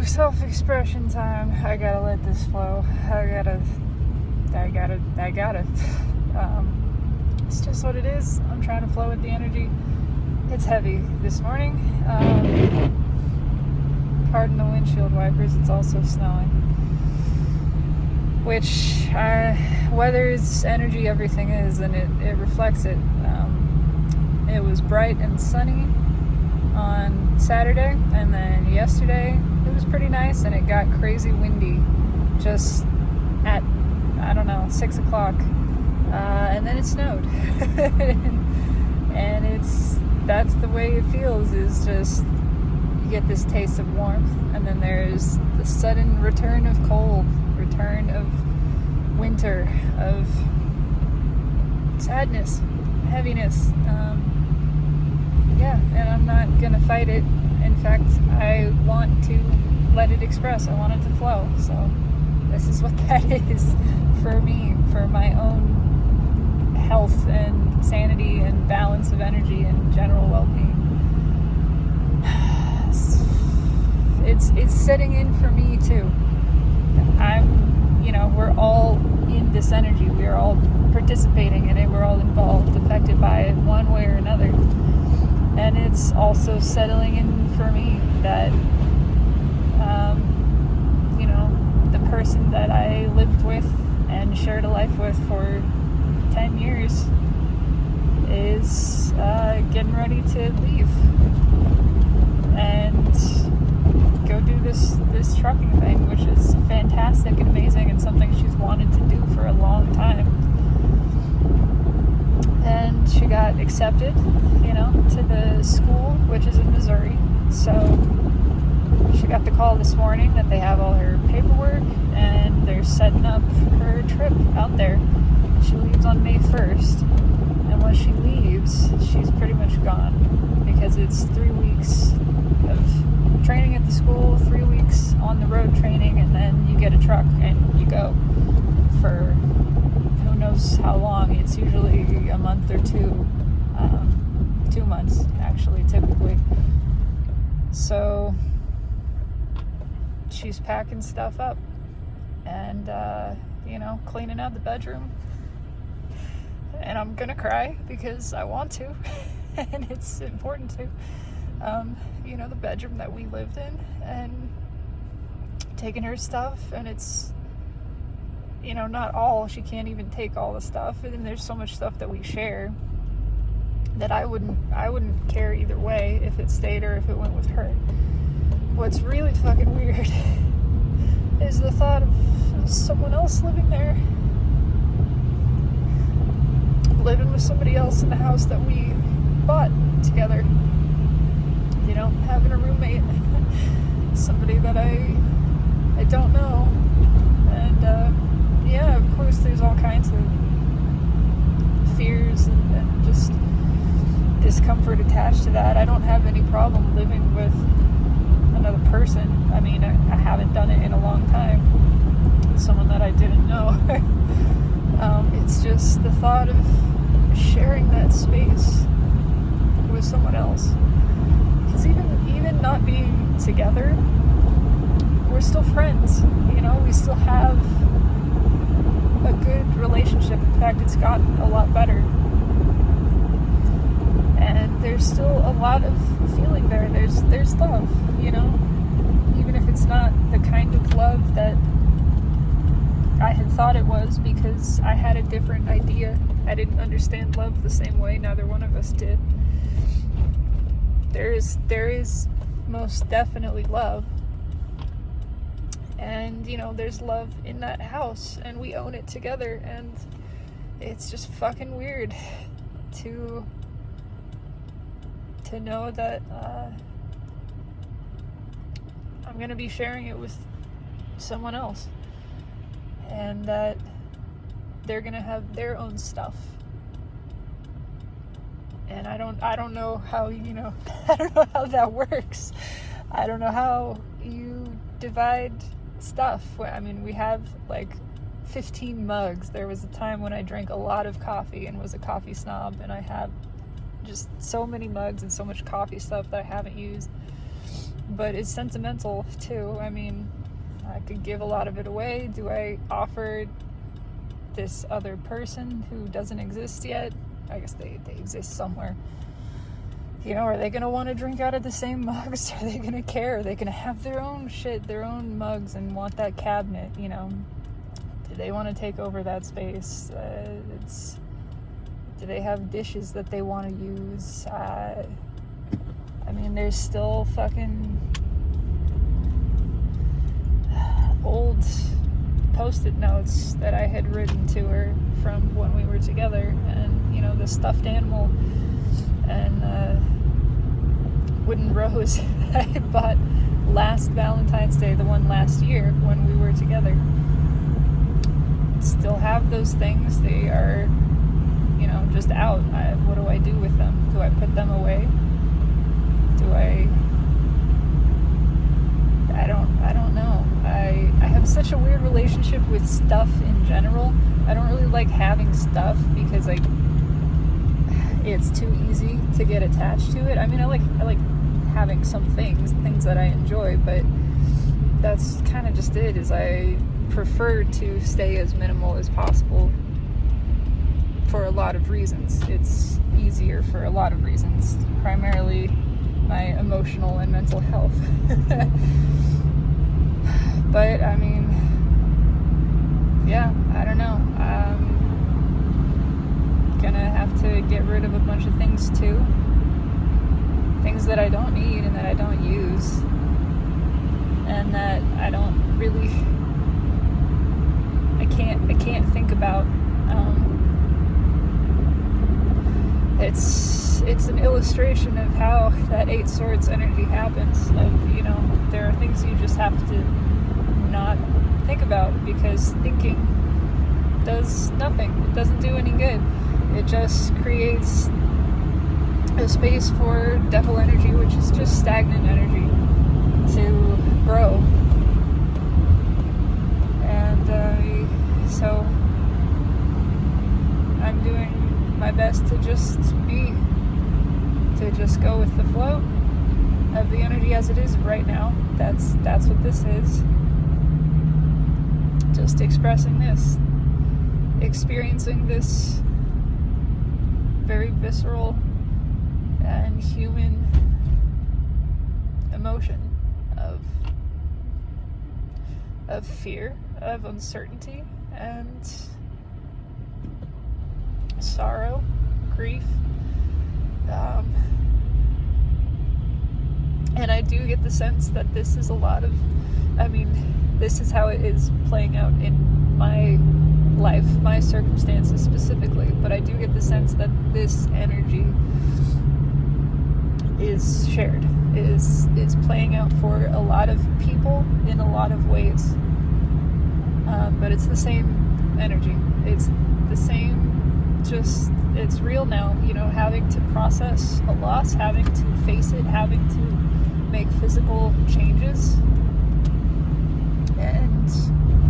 self-expression time. I gotta let this flow. I gotta. It's just what it is. I'm trying to flow with the energy. It's heavy this morning. Pardon the windshield wipers, it's also snowing. Which, weather's energy, everything is, and it reflects it. It was bright and sunny on Saturday, and then yesterday it was pretty nice, and it got crazy windy just at, 6 o'clock, and then it snowed. And that's the way it feels, is just you get this taste of warmth, and then there's the sudden return of cold, return of winter, of sadness, heaviness. And I'm not gonna fight it. In fact, I want to let it express. I want it to flow. So this is what that is for me, for my own health and sanity and balance of energy and general well-being. It's setting in for me too. We're all in this energy. We are all participating in it. We're all involved, affected by it one way or another. And it's also settling in for me that, the person that I lived with and shared a life with for 10 years is getting ready to leave and go do this trucking thing, which is fantastic and amazing and something she's wanted to do for a long time. And she got accepted, to the school, which is in Missouri. So she got the call this morning that they have all her paperwork and they're setting up her trip out there. She leaves on May 1st. And when she leaves, she's pretty much gone, because it's 3 weeks of training at the school, 3 weeks on the road training, and then you get a truck and you go for who knows how long. It's usually a month or two. 2 months, actually, typically. So she's packing stuff up and, cleaning out the bedroom. And I'm gonna cry because I want to, and it's important to. The bedroom that we lived in, and taking her stuff, and it's, not all. She can't even take all the stuff, and there's so much stuff that we share that I wouldn't care either way if it stayed or if it went with her. What's really fucking weird is the thought of someone else living there, living with somebody else in the house that we bought together, having a roommate, somebody that I don't know. And of course there's all kinds of fears and just discomfort attached to that. I don't have any problem living with another person. I mean, I haven't done it in a long time. Someone that I didn't know. It's just the thought of sharing that space with someone else. Because even not being together, we're still friends. We still have a good relationship. In fact, it's gotten a lot better. And there's still a lot of feeling there. There's love, even if it's not the kind of love that I had thought it was, because I had a different idea. I didn't understand love the same way. Neither one of us did. There is most definitely love. And, there's love in that house, and we own it together, and it's just fucking weird to know that I'm gonna be sharing it with someone else, and that they're gonna have their own stuff. And I don't know how, I don't know how that works. I don't know how you divide stuff. I mean, we have like 15 mugs. There was a time when I drank a lot of coffee and was a coffee snob, and I have just so many mugs and so much coffee stuff that I haven't used. but it's sentimental too. I mean, I could give a lot of it away. Do I offer this other person who doesn't exist yet? I guess they exist somewhere. Are they going to want to drink out of the same mugs? Are they going to care? Are they going to have their own shit, their own mugs, and want that cabinet, Do they want to take over that space? Do they have dishes that they want to use? There's still fucking old Post-it notes that I had written to her from when we were together, and the stuffed animal and wooden rose I had bought last Valentine's Day, the one last year when we were together. Still have those things. They are just out. What do I do with them? Do I put them away? I don't know. I have such a weird relationship with stuff in general. I don't really like having stuff because it's too easy to get attached to it. I like having some things that I enjoy, but that's kind of just it. Is I prefer to stay as minimal as possible for a lot of reasons. It's easier for a lot of reasons, primarily my emotional and mental health. But I don't know. I'm gonna have to get rid of a bunch of things too. Things that I don't need and that I don't use, and that I don't really, I can't think about. It's an illustration of how that 8 Swords energy happens. There are things you just have to not think about, because thinking does nothing. It doesn't do any good. It just creates a space for devil energy, which is just stagnant energy, to grow. And so I'm doing my best to just go with the flow of the energy as it is right now. That's what this is. Just expressing this, experiencing this very visceral and human emotion of fear, of uncertainty, and sorrow, grief. And I do get the sense that this is a lot of, this is how it is playing out in my life, my circumstances specifically, but I do get the sense that this energy is shared, is playing out for a lot of people in a lot of ways. But it's the same energy. It's the same, just, it's real now, having to process a loss, having to face it, having to make physical changes and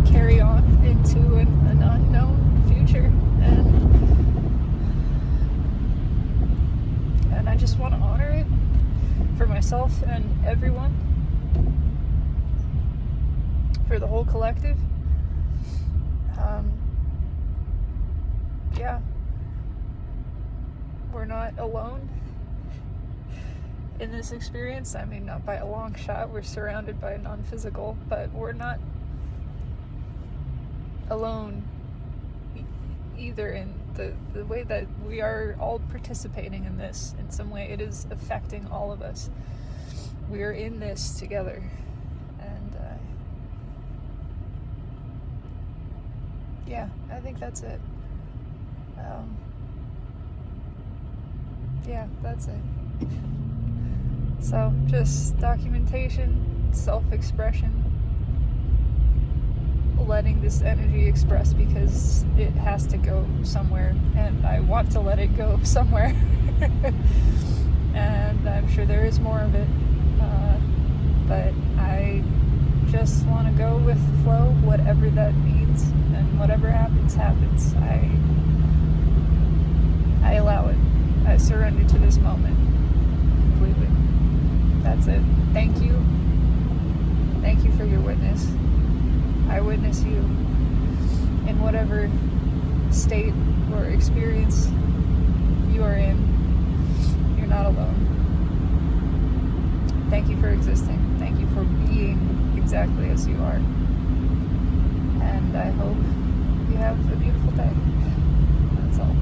carry on into an unknown future. And I just want to honor it for myself and everyone, for the whole collective. We're not alone in this experience. Not by a long shot. We're surrounded by non-physical, but we're not alone either in the way that we are all participating in this. In some way, it is affecting all of us. We are in this together. And I think that's it. That's it. So, just documentation, self-expression, letting this energy express, because it has to go somewhere, and I want to let it go somewhere. And I'm sure there is more of it, but I just want to go with the flow, whatever that means, and whatever happens, happens. I allow it. I surrender to this moment completely. That's it. Thank you. Thank you for your witness. I witness you in whatever state or experience you are in. You're not alone. Thank you for existing. Thank you for being exactly as you are. And I hope you have a beautiful day. That's all.